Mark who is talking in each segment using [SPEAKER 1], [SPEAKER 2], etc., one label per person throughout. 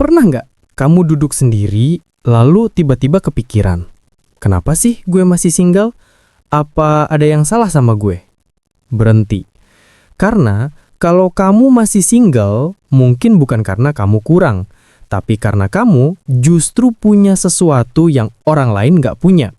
[SPEAKER 1] Pernah nggak kamu duduk sendiri, lalu tiba-tiba kepikiran, kenapa sih gue masih single? Apa ada yang salah sama gue? Berhenti. Karena kalau kamu masih single, mungkin bukan karena kamu kurang, tapi karena kamu justru punya sesuatu yang orang lain nggak punya.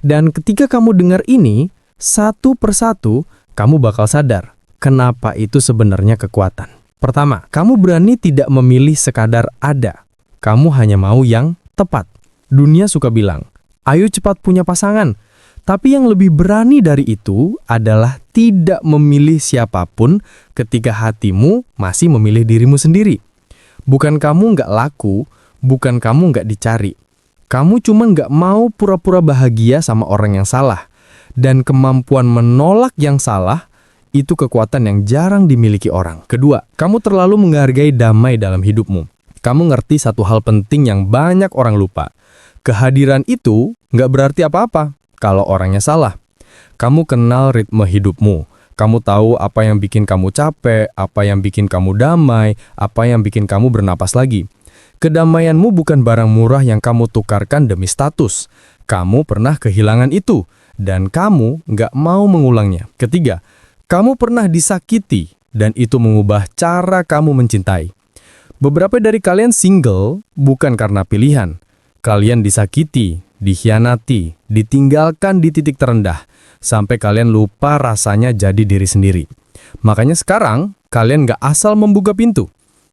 [SPEAKER 1] Dan ketika kamu dengar ini, satu persatu, kamu bakal sadar kenapa itu sebenarnya kekuatan. Pertama, kamu berani tidak memilih sekadar ada. Kamu hanya mau yang tepat. Dunia suka bilang, ayo cepat punya pasangan. Tapi yang lebih berani dari itu adalah tidak memilih siapapun ketika hatimu masih memilih dirimu sendiri. Bukan kamu nggak laku, bukan kamu nggak dicari. Kamu cuma nggak mau pura-pura bahagia sama orang yang salah. Dan kemampuan menolak yang salah itu kekuatan yang jarang dimiliki orang. Kedua, kamu terlalu menghargai damai dalam hidupmu. Kamu ngerti satu hal penting yang banyak orang lupa. Kehadiran itu nggak berarti apa-apa kalau orangnya salah. Kamu kenal ritme hidupmu. Kamu tahu apa yang bikin kamu capek, apa yang bikin kamu damai, apa yang bikin kamu bernapas lagi. Kedamaianmu bukan barang murah yang kamu tukarkan demi status. Kamu pernah kehilangan itu, dan kamu nggak mau mengulangnya. Ketiga, kamu pernah disakiti, dan itu mengubah cara kamu mencintai. Beberapa dari kalian single bukan karena pilihan. Kalian disakiti, dikhianati, ditinggalkan di titik terendah, sampai kalian lupa rasanya jadi diri sendiri. Makanya sekarang, kalian gak asal membuka pintu.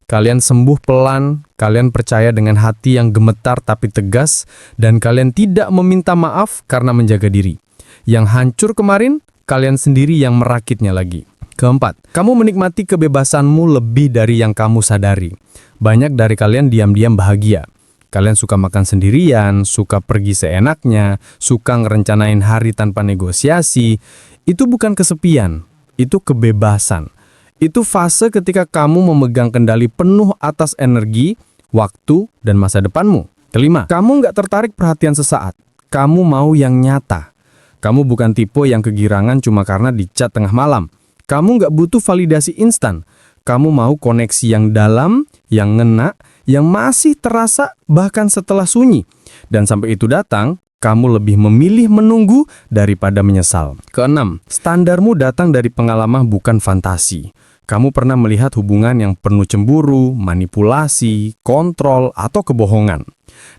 [SPEAKER 1] Kalian sembuh pelan, kalian percaya dengan hati yang gemetar tapi tegas, dan kalian tidak meminta maaf karena menjaga diri. Yang hancur kemarin, kalian sendiri yang merakitnya lagi. Keempat, kamu menikmati kebebasanmu lebih dari yang kamu sadari. Banyak dari kalian diam-diam bahagia. Kalian suka makan sendirian, suka pergi seenaknya, suka ngerencanain hari tanpa negosiasi. Itu bukan kesepian, itu kebebasan. Itu fase ketika kamu memegang kendali penuh atas energi, waktu, dan masa depanmu. Kelima, kamu nggak tertarik perhatian sesaat. Kamu mau yang nyata. Kamu bukan tipe yang kegirangan cuma karena dicat tengah malam. Kamu nggak butuh validasi instan. Kamu mau koneksi yang dalam, yang ngena, yang masih terasa bahkan setelah sunyi. Dan sampai itu datang, kamu lebih memilih menunggu daripada menyesal. Keenam, standarmu datang dari pengalaman bukan fantasi. Kamu pernah melihat hubungan yang penuh cemburu, manipulasi, kontrol, atau kebohongan.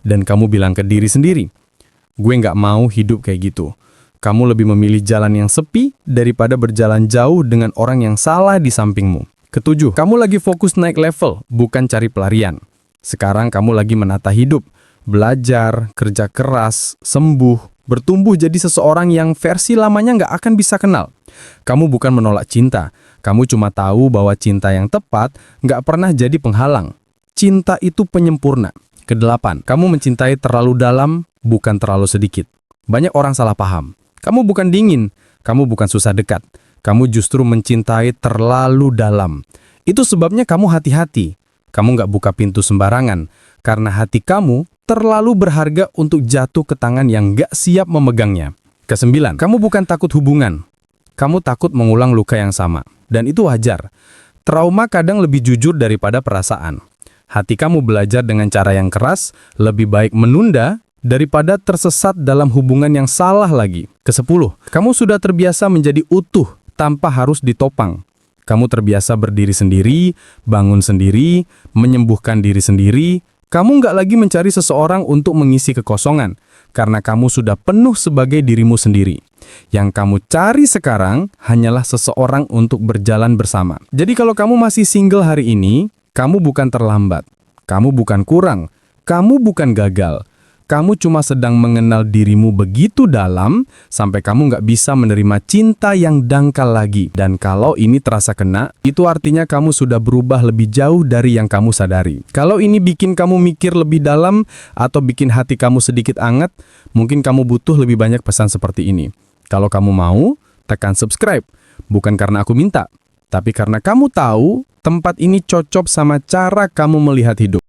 [SPEAKER 1] Dan kamu bilang ke diri sendiri, gue nggak mau hidup kayak gitu. Kamu lebih memilih jalan yang sepi daripada berjalan jauh dengan orang yang salah di sampingmu. Ketujuh, kamu lagi fokus naik level, bukan cari pelarian. Sekarang kamu lagi menata hidup, belajar, kerja keras, sembuh, bertumbuh jadi seseorang yang versi lamanya nggak akan bisa kenal. Kamu bukan menolak cinta, kamu cuma tahu bahwa cinta yang tepat nggak pernah jadi penghalang. Cinta itu penyempurna. Kedelapan, kamu mencintai terlalu dalam, bukan terlalu sedikit. Banyak orang salah paham. Kamu bukan dingin, kamu bukan susah dekat. Kamu justru mencintai terlalu dalam. Itu sebabnya kamu hati-hati. Kamu nggak buka pintu sembarangan, karena hati kamu terlalu berharga untuk jatuh ke tangan yang nggak siap memegangnya. Kesembilan, kamu bukan takut hubungan. Kamu takut mengulang luka yang sama. Dan itu wajar. Trauma kadang lebih jujur daripada perasaan. Hati kamu belajar dengan cara yang keras, lebih baik menunda daripada tersesat dalam hubungan yang salah lagi. Kesepuluh, kamu sudah terbiasa menjadi utuh tanpa harus ditopang. Kamu terbiasa berdiri sendiri, bangun sendiri, menyembuhkan diri sendiri. Kamu nggak lagi mencari seseorang untuk mengisi kekosongan, karena kamu sudah penuh sebagai dirimu sendiri. Yang kamu cari sekarang hanyalah seseorang untuk berjalan bersama. Jadi kalau kamu masih single hari ini, kamu bukan terlambat. Kamu bukan kurang. Kamu bukan gagal. Kamu cuma sedang mengenal dirimu begitu dalam sampai kamu nggak bisa menerima cinta yang dangkal lagi. Dan kalau ini terasa kena, itu artinya kamu sudah berubah lebih jauh dari yang kamu sadari. Kalau ini bikin kamu mikir lebih dalam atau bikin hati kamu sedikit anget, mungkin kamu butuh lebih banyak pesan seperti ini. Kalau kamu mau, tekan subscribe. Bukan karena aku minta, tapi karena kamu tahu tempat ini cocok sama cara kamu melihat hidup.